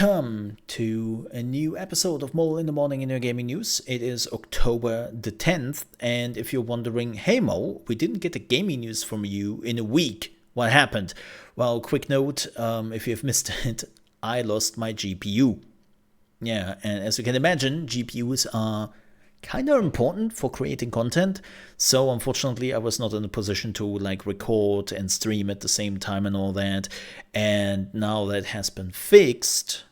welcome to a new episode of Mole in the Morning in your gaming news. It is October the 10th, and if you're wondering, hey Mole, we didn't get the gaming news from you in a week. What happened? Well, quick note, if you've missed it, I lost my GPU. Yeah, and as you can imagine, GPUs are kind of important for creating content. So unfortunately, I was not in a position to record and stream at the same time and all that. And now that has been fixed,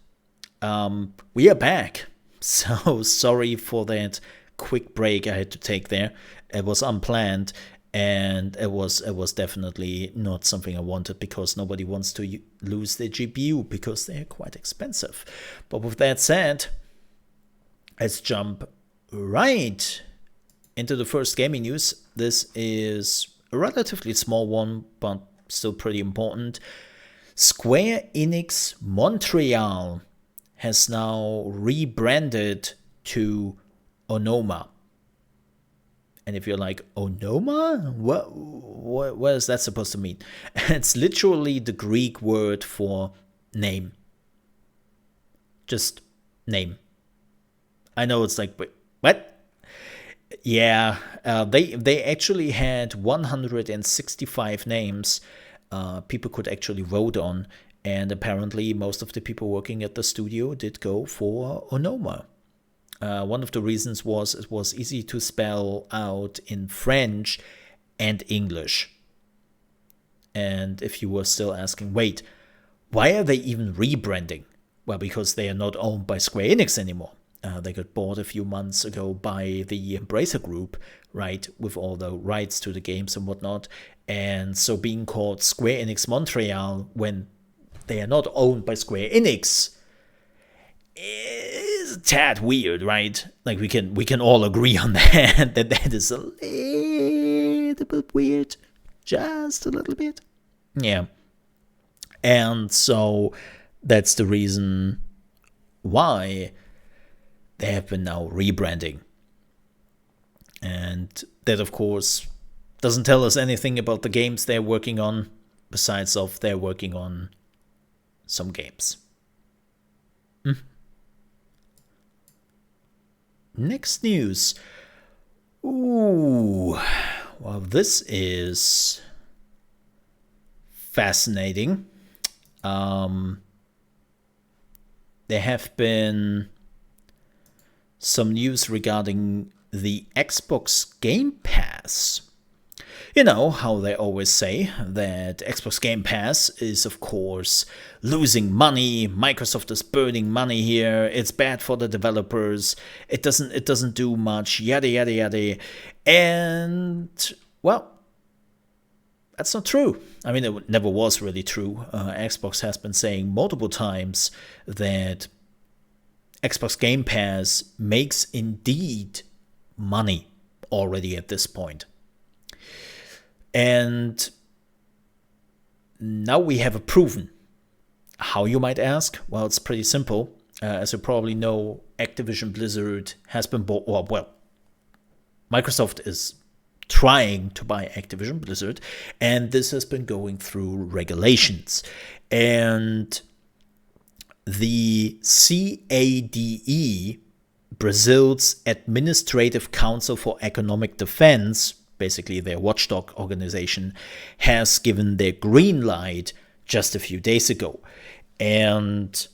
we are back. So sorry for that quick break I had to take there. It was unplanned, and it was definitely not something I wanted, because nobody wants to lose their GPU because they're quite expensive. But with that said, let's jump right into the first gaming news. This is a relatively small one, but still pretty important. Square Enix Montreal has now rebranded to Onoma. And if you're like, Onoma? What is that supposed to mean? It's literally the Greek word for name. Just name. I know it's like, wait, what? Yeah, they actually had 165 names people could actually vote on, and apparently most of the people working at the studio did go for Onoma. One of the reasons was it was easy to spell out in French and English. And if you were still asking, wait, why are they even rebranding? Well, because they are not owned by Square Enix anymore. They got bought a few months ago by the Embracer Group, right, with all the rights to the games and whatnot. And so being called Square Enix Montreal when they are not owned by Square Enix is a tad weird, right? Like we can all agree on that, that is a little bit weird. Just a little bit. Yeah. And so that's the reason why they have been now rebranding. And that, of course, doesn't tell us anything about the games they're working on, besides of they're working on some games. Next news. Ooh, well, this is fascinating. There have been some news regarding the Xbox Game Pass. You know how they always say that Xbox Game Pass is, of course, losing money. Microsoft is burning money here. It's bad for the developers. It doesn't do much. Yada yada yada. And well, that's not true. I mean, it never was really true. Xbox has been saying multiple times that Xbox Game Pass makes indeed money already at this point. And now we have a proven. How, you might ask? Well, it's pretty simple. As you probably know, Activision Blizzard has been bought. Well, Microsoft is trying to buy Activision Blizzard, and this has been going through regulations. And the CADE, Brazil's Administrative Council for Economic Defense, basically their watchdog organization, has given their green light just a few days ago. And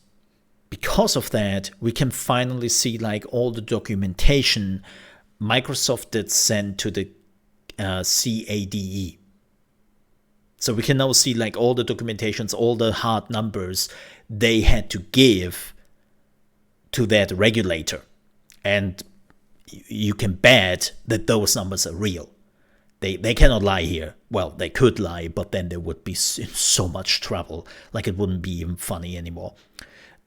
because of that, we can finally see all the documentation Microsoft did send to the CADE. So we can now see all the documentations, all the hard numbers they had to give to that regulator. And you can bet that those numbers are real. They cannot lie here. Well, they could lie, but then they would be in so much trouble. It wouldn't be even funny anymore.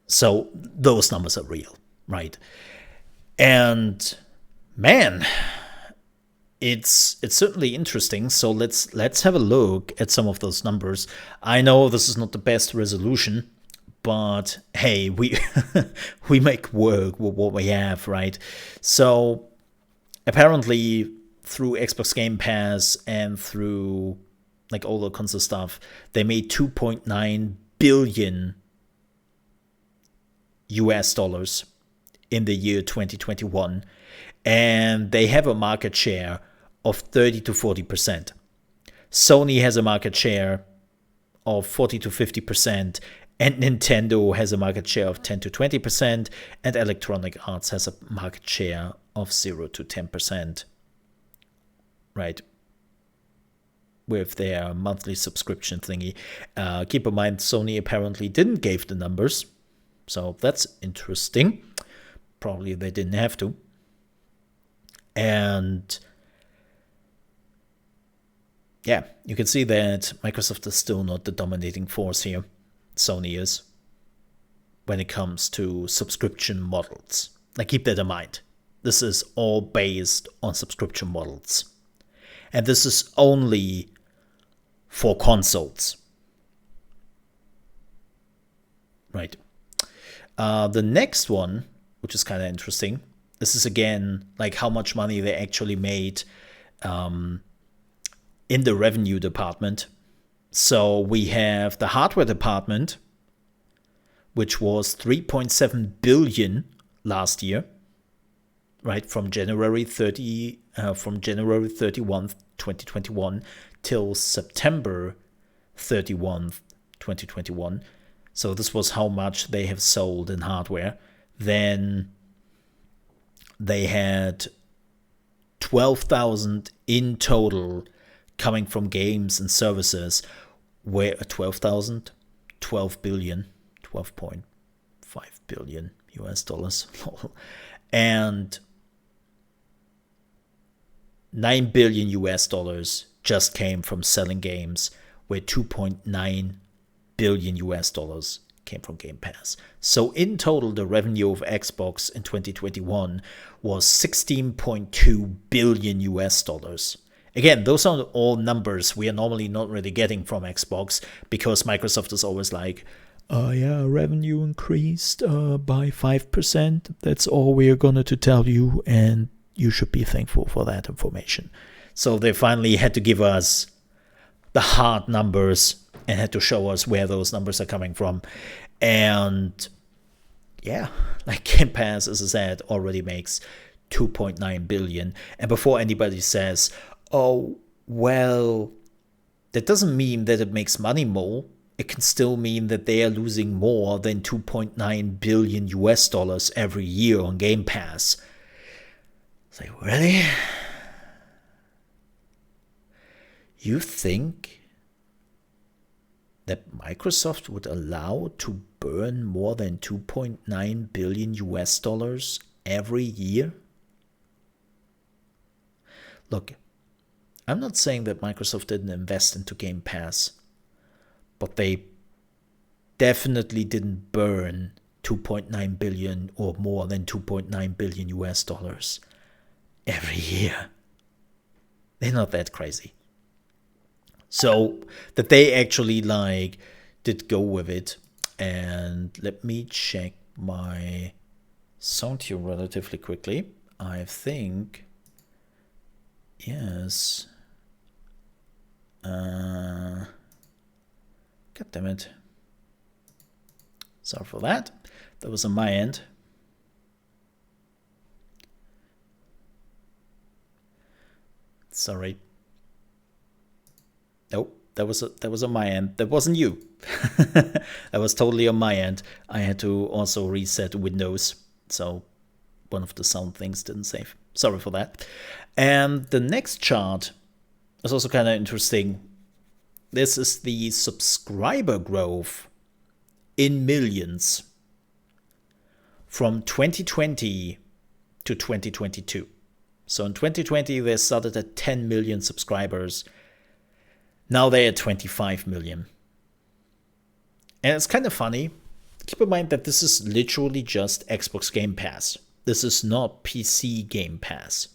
So those numbers are real, right? And man, it's certainly interesting. So let's have a look at some of those numbers. I know this is not the best resolution, but hey, we we make work with what we have, right? So apparently, through Xbox Game Pass and through all the console stuff, they made $2.9 billion US dollars in the year 2021, and they have a market share of 30 to 40%. Sony has a market share of 40 to 50%, and Nintendo has a market share of 10 to 20%, and Electronic Arts has a market share of 0 to 10%, right? With their monthly subscription thingy. Keep in mind, Sony apparently didn't give the numbers, so that's interesting. Probably they didn't have to. And yeah, you can see that Microsoft is still not the dominating force here. Sony is, when it comes to subscription models. Now keep that in mind. This is all based on subscription models. And this is only for consoles. Right. The next one, which is kind of interesting, this is again like how much money they actually made in the revenue department. So we have the hardware department, which was 3.7 billion last year, right? From January 31st, 2021 till September 31st, 2021. So this was how much they have sold in hardware. Then they had 12,000 in total coming from games and services, where 12,000, 12 billion, 12.5 billion US dollars, and 9 billion US dollars just came from selling games, where 2.9 billion US dollars came from Game Pass. So in total, the revenue of Xbox in 2021 was 16.2 billion US dollars. Again, those are all numbers we are normally not really getting from Xbox, because Microsoft is always like, yeah, revenue increased by 5%. That's all we're going to tell you, and you should be thankful for that information. So they finally had to give us the hard numbers and had to show us where those numbers are coming from. And yeah, like Game Pass, as I said, already makes 2.9 billion. And before anybody says, oh, well, that doesn't mean that it makes money more. It can still mean that they are losing more than 2.9 billion US dollars every year on Game Pass. It's like, really? You think that Microsoft would allow to burn more than 2.9 billion US dollars every year? Look, I'm not saying that Microsoft didn't invest into Game Pass, but they definitely didn't burn 2.9 billion or more than 2.9 billion US dollars every year. They're not that crazy. So that they actually did go with it. And let me check my sound here relatively quickly. I think, yes. God damn it. Sorry for that. That was on my end. Sorry. Nope, that was on my end. That wasn't you. That was totally on my end. I had to also reset Windows, so one of the sound things didn't save. Sorry for that. And the next chart is also kind of interesting. This is the subscriber growth in millions from 2020 to 2022. So in 2020, they started at 10 million subscribers. Now they're at 25 million. And it's kind of funny. Keep in mind that this is literally just Xbox Game Pass. This is not PC Game Pass.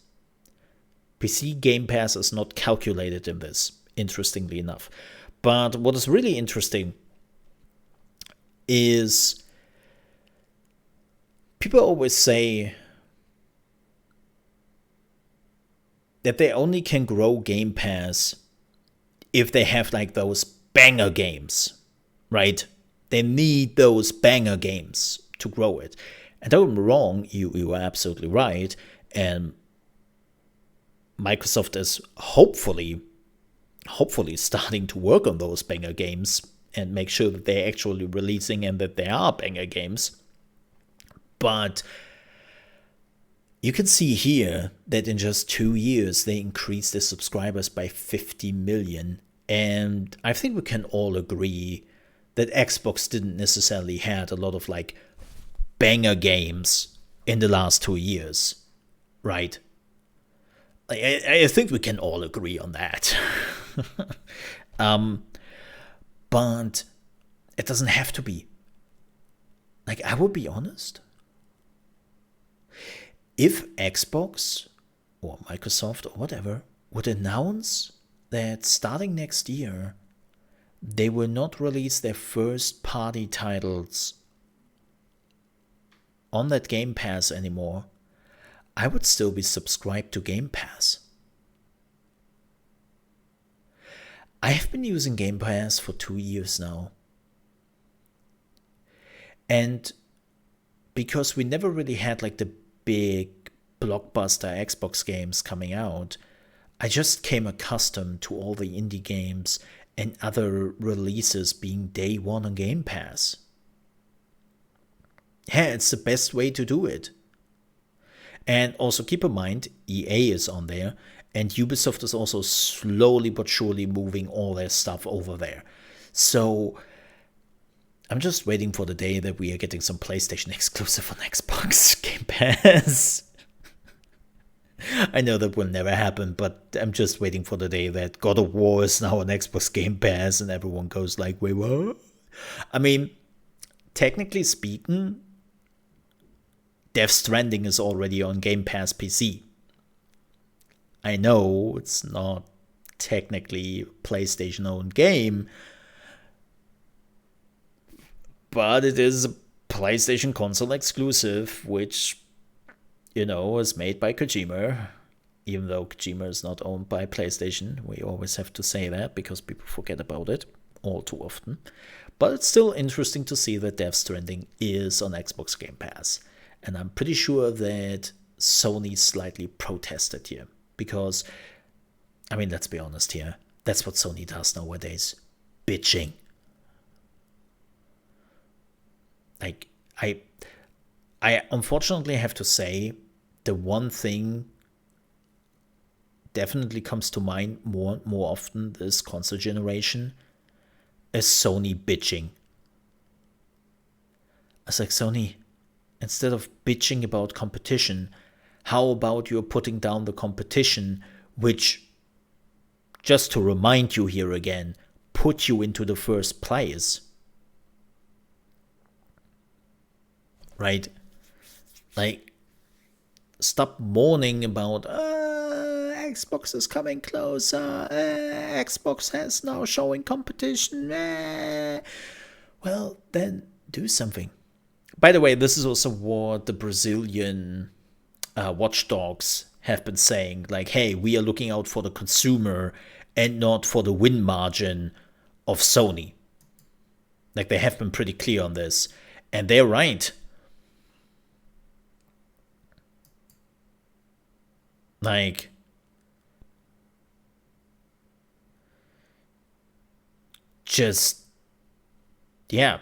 PC Game Pass is not calculated in this, interestingly enough. But what is really interesting is people always say that they only can grow Game Pass if they have those banger games, right? They need those banger games to grow it. And don't get me wrong, you are absolutely right. And Microsoft is hopefully starting to work on those banger games and make sure that they're actually releasing and that they are banger games. But you can see here that in just 2 years, they increased their subscribers by 50 million. And I think we can all agree that Xbox didn't necessarily had a lot of like banger games in the last 2 years, right? I think we can all agree on that. But it doesn't have to be. Like, I will be honest. If Xbox or Microsoft or whatever would announce that starting next year, they will not release their first party titles on that Game Pass anymore, I would still be subscribed to Game Pass. I have been using Game Pass for 2 years now. And because we never really had like the big blockbuster Xbox games coming out, I just came accustomed to all the indie games and other releases being day one on Game Pass. Yeah, it's the best way to do it. And also keep in mind, EA is on there, and Ubisoft is also slowly but surely moving all their stuff over there. So I'm just waiting for the day that we are getting some PlayStation exclusive on Xbox Game Pass. I know that will never happen, but I'm just waiting for the day that God of War is now on Xbox Game Pass and everyone goes like, wait, what? I mean, technically speaking, Death Stranding is already on Game Pass PC. I know it's not technically a PlayStation-owned game, but it is a PlayStation console exclusive, which, you know, is made by Kojima. Even though Kojima is not owned by PlayStation, we always have to say that because people forget about it all too often. But it's still interesting to see that Death Stranding is on Xbox Game Pass. And I'm pretty sure that Sony slightly protested here. Because, I mean, let's be honest here. That's what Sony does nowadays. Bitching. Like, I unfortunately have to say, the one thing definitely comes to mind more often this console generation is Sony bitching. It's like, Sony, instead of bitching about competition, how about you're putting down the competition, which, just to remind you here again, put you into the first place? Right? Like, stop mourning about, Xbox is coming closer, Xbox has now showing competition. Well, then do something. By the way, this is also what the Brazilian watchdogs have been saying. Like, hey, we are looking out for the consumer and not for the win margin of Sony. Like, they have been pretty clear on this. And they're right. Like, just, yeah.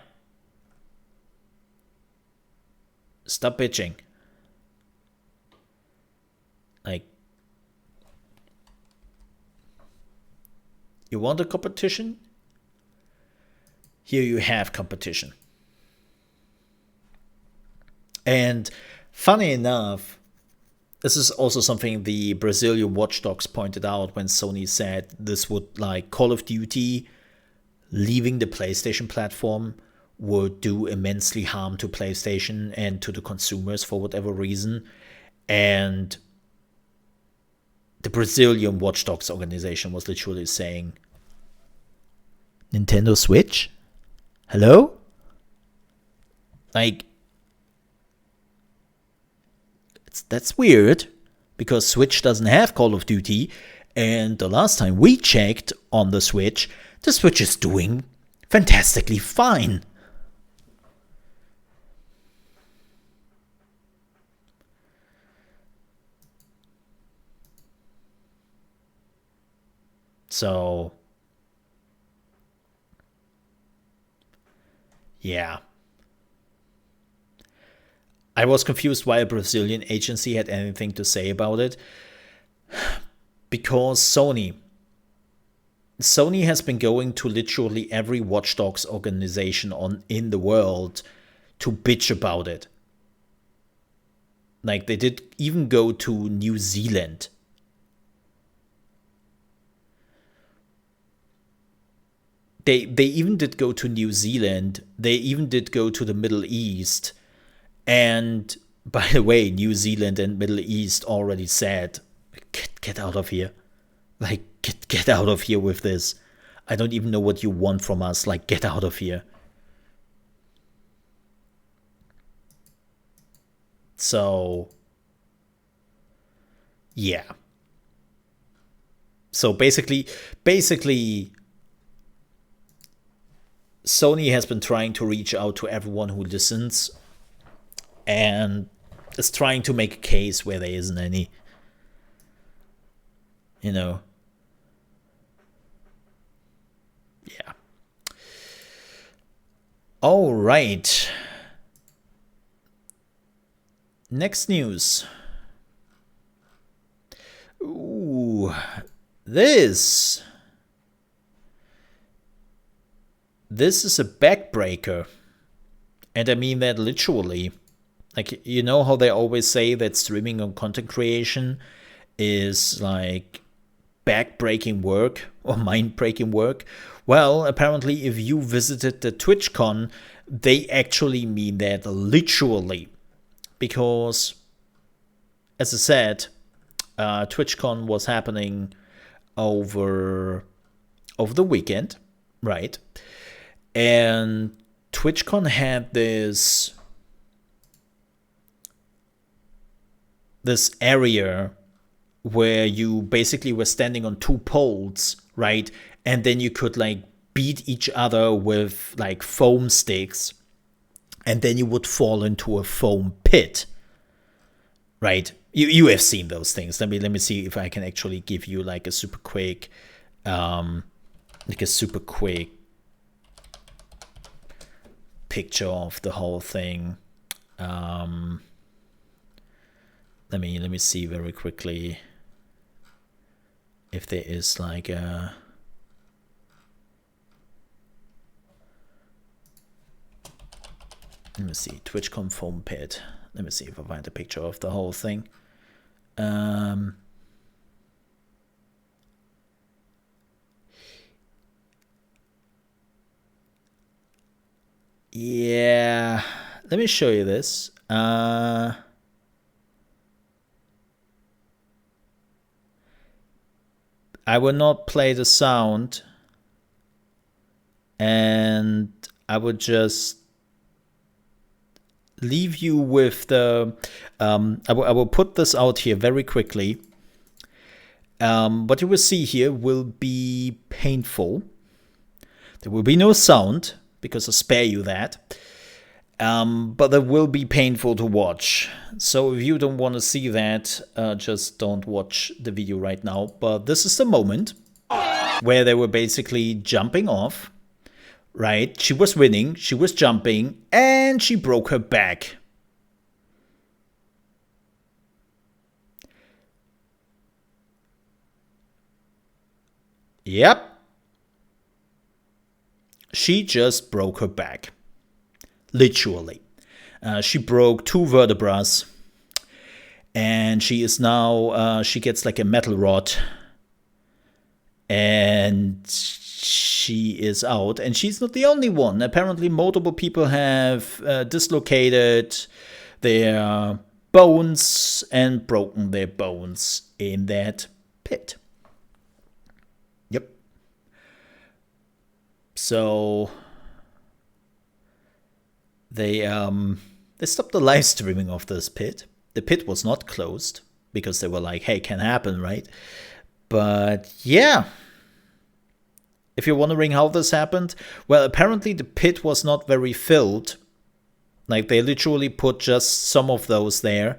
Stop bitching. Like, you want a competition? Here you have competition. And funny enough, this is also something the Brazilian watchdogs pointed out when Sony said this would, like, Call of Duty leaving the PlayStation platform would do immensely harm to PlayStation and to the consumers for whatever reason. And the Brazilian watchdogs organization was literally saying, Nintendo Switch? Hello? Like, that's weird, because Switch doesn't have Call of Duty, and the last time we checked on the Switch is doing fantastically fine. So, yeah. I was confused why a Brazilian agency had anything to say about it. Because Sony has been going to literally every watchdogs organization in the world to bitch about it. Like, they did even go to New Zealand. They even did go to New Zealand. They even did go to the Middle East. And by the way, New Zealand and Middle East already said, get out of here. Like, get out of here with this. I don't even know what you want from us. Like, get out of here. So, yeah. So basically, Sony has been trying to reach out to everyone who listens and is trying to make a case where there isn't any. You know? Yeah. All right. Next news. Ooh, this is a backbreaker. And I mean that literally. Like, you know how they always say that streaming and content creation is like back-breaking work or mind-breaking work? Well, apparently if you visited the Twitchcon, they actually mean that literally. Because, as I said, Twitchcon was happening over the weekend, right? And Twitchcon had this area where you basically were standing on two poles, right? And then you could like beat each other with like foam sticks, and then you would fall into a foam pit, right? You have seen those things. Let me see if I can actually give you like a super quick picture of the whole thing. Let me see very quickly if there is like a let me see, TwitchCon foam pit. Let me see if I find a picture of the whole thing. Yeah, let me show you this. I will not play the sound, and I would just leave you with the I will put this out here very quickly. What you will see here will be painful. There will be no sound because I'll spare you that, but that will be painful to watch. So if you don't want to see that, just don't watch the video right now. But this is the moment where they were basically jumping off. Right, she was winning, she was jumping, and she broke her back. Yep. She just broke her back. Literally. She broke 2 vertebrae. And she is now, she gets like a metal rod. And she is out, and she's not the only one. Apparently multiple people have dislocated their bones and broken their bones in that pit. Yep. So they stopped the live streaming of this pit. The pit was not closed because they were like, hey, can happen, right? But yeah. If you're wondering how this happened, well, apparently the pit was not very filled. Like, they literally put just some of those there.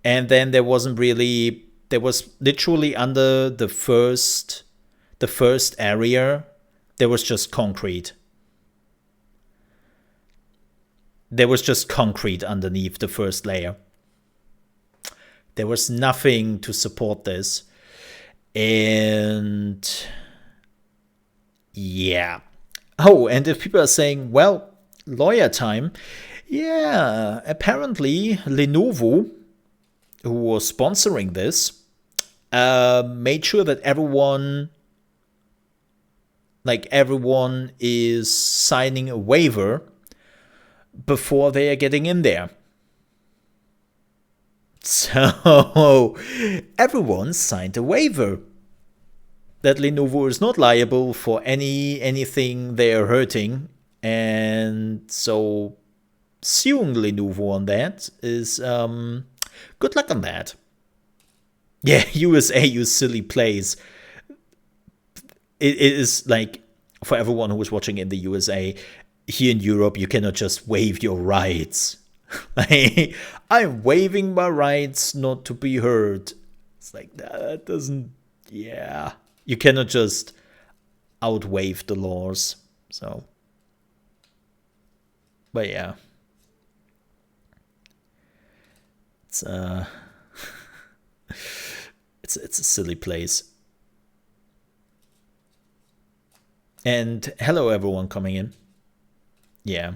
And then there was literally under the first the first area, there was just concrete. There was just concrete underneath the first layer. There was nothing to support this. And yeah. Oh, and if people are saying, well, lawyer time. Yeah, apparently Lenovo, who was sponsoring this, made sure that everyone is signing a waiver before they are getting in there. So everyone signed a waiver that Lenovo is not liable for anything they are hurting, and so suing Lenovo on that is good luck on that. Yeah, USA, you silly place. It is like, for everyone who is watching in the USA, here in Europe, you cannot just waive your rights. I'm waiving my rights not to be hurt. It's like, that doesn't, yeah. You cannot just outwaive the laws. So, but yeah. It's it's a silly place. And hello everyone coming in. Yeah.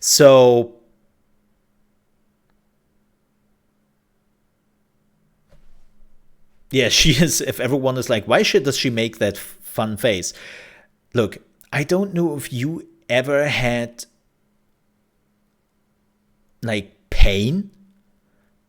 So yeah, she is, if everyone is like, why does she make that fun face? Look, I don't know if you ever had like pain,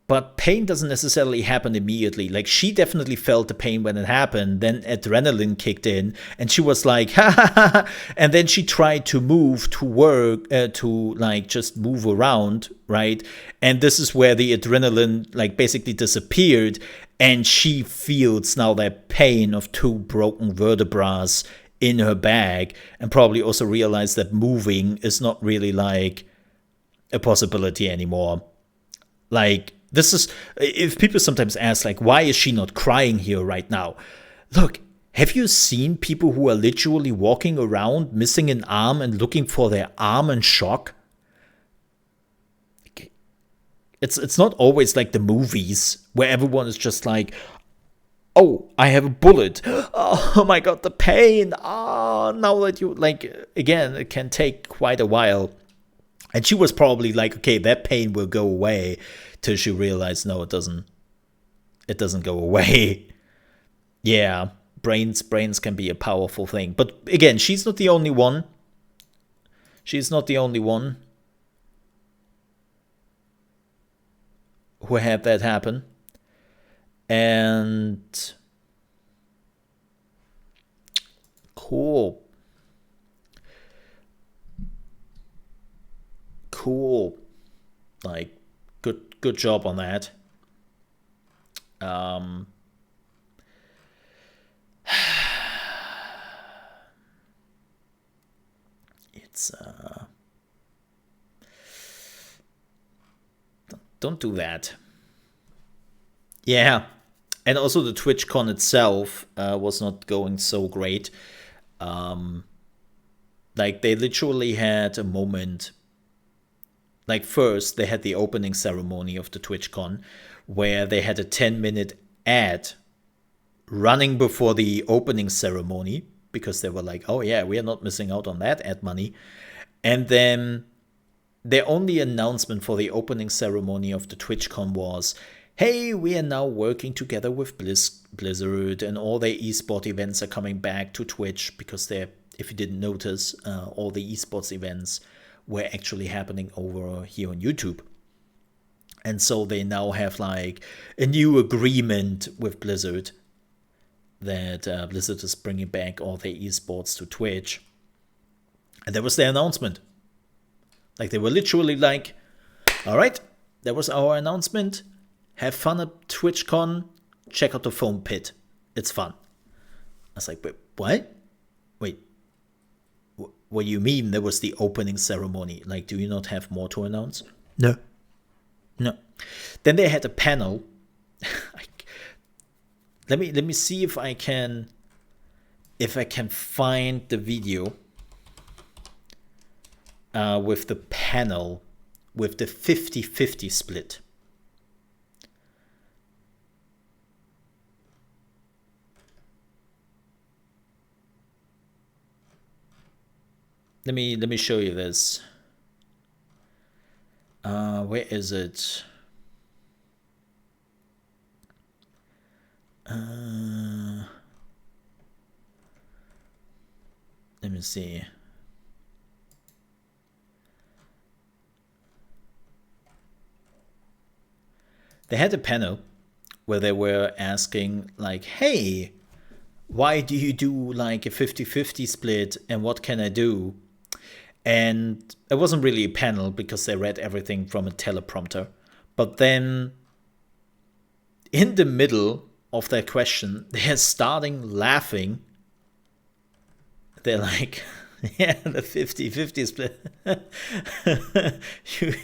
but pain doesn't necessarily happen immediately. Like, she definitely felt the pain when it happened. Then adrenaline kicked in and she was like, ha ha ha. And then she tried to move to work, to like just move around, right? And this is where the adrenaline like basically disappeared. And she feels now that pain of 2 broken vertebrae in her back, and probably also realized that moving is not really like a possibility anymore. Like, this is, if people sometimes ask, like, why is she not crying here right now? Look, have you seen people who are literally walking around missing an arm and looking for their arm in shock? It's not always like the movies where everyone is just like, oh, I have a bullet. Oh my god, the pain. Oh, now that you, like, again, it can take quite a while. And she was probably like, okay, that pain will go away, till she realized, no, it doesn't. It doesn't go away. Yeah, brains can be a powerful thing. But again, she's not the only one. She's not the only one who had that happen. And cool. Like, good job on that. It's don't do that. Yeah. And also the TwitchCon itself was not going so great. Like, they literally had a moment. Like, first, they had the opening ceremony of the TwitchCon, where they had a 10-minute ad running before the opening ceremony, because they were like, oh yeah, we are not missing out on that ad money. And then their only announcement for the opening ceremony of the TwitchCon was, hey, we are now working together with Blizzard, and all their esports events are coming back to Twitch, because they're, if you didn't notice, all the esports events were actually happening over here on YouTube. And so they now have like a new agreement with Blizzard that Blizzard is bringing back all their esports to Twitch. And that was their announcement. Like, they were literally like, all right, that was our announcement. Have fun at TwitchCon. Check out the foam pit. It's fun. I was like, wait, what? Wait, what do you mean there was the opening ceremony? Like, do you not have more to announce? No. Then they had a panel. Let me see if I can if I can find the video with the panel with the 50-50 split. Let me show you this. Where is it? Let me see. They had a panel where they were asking like, hey, why do you do like a 50-50 split and what can I do? And it wasn't really a panel because they read everything from a teleprompter. But then in the middle of their question, they're starting laughing. They're like, yeah, the 50-50 split.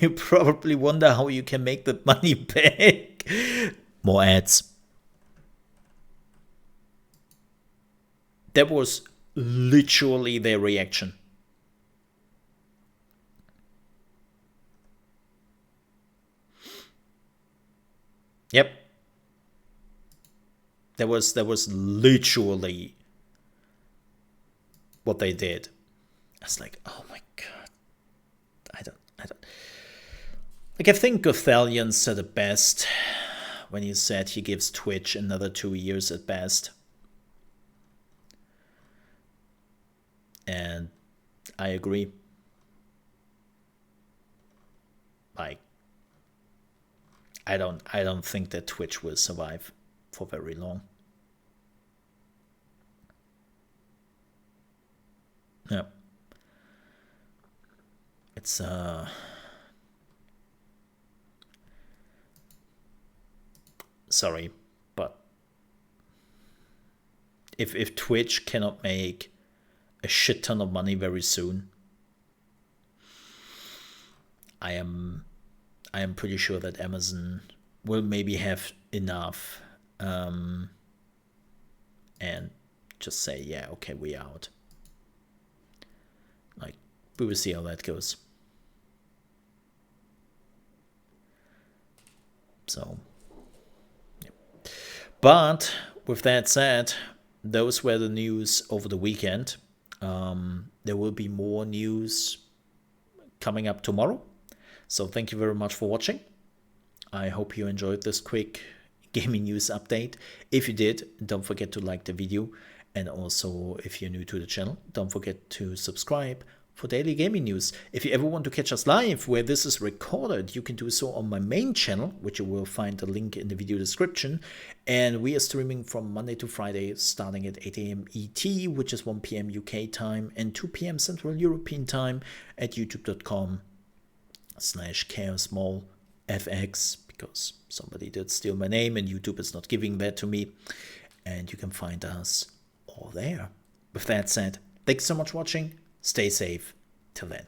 You probably wonder how you can make the money back. More ads. That was literally their reaction. Yep. That was literally what they did. I was like, oh my god. I don't like, I think Gothalion said it best when he said he gives Twitch another 2 years at best. And I agree. Like, I don't think that Twitch will survive for very long. Yeah. It's sorry, but if Twitch cannot make a shit ton of money very soon, I am pretty sure that Amazon will maybe have enough and just say, yeah, okay, we're out. Like, we will see how that goes. So, yeah. But with that said, those were the news over the weekend. There will be more news coming up tomorrow. So thank you very much for watching. I hope you enjoyed this quick gaming news update. If you did, don't forget to like the video. And also, if you're new to the channel, don't forget to subscribe for daily gaming news. If you ever want to catch us live where this is recorded, you can do so on my main channel, which you will find the link in the video description. And we are streaming from Monday to Friday, starting at 8 AM ET, which is 1 PM UK time, and 2 PM Central European time at youtube.com/ChaosMole FX, because somebody did steal my name and YouTube is not giving that to me. And you can find us all there. With that said, thanks so much for watching. Stay safe. Till then.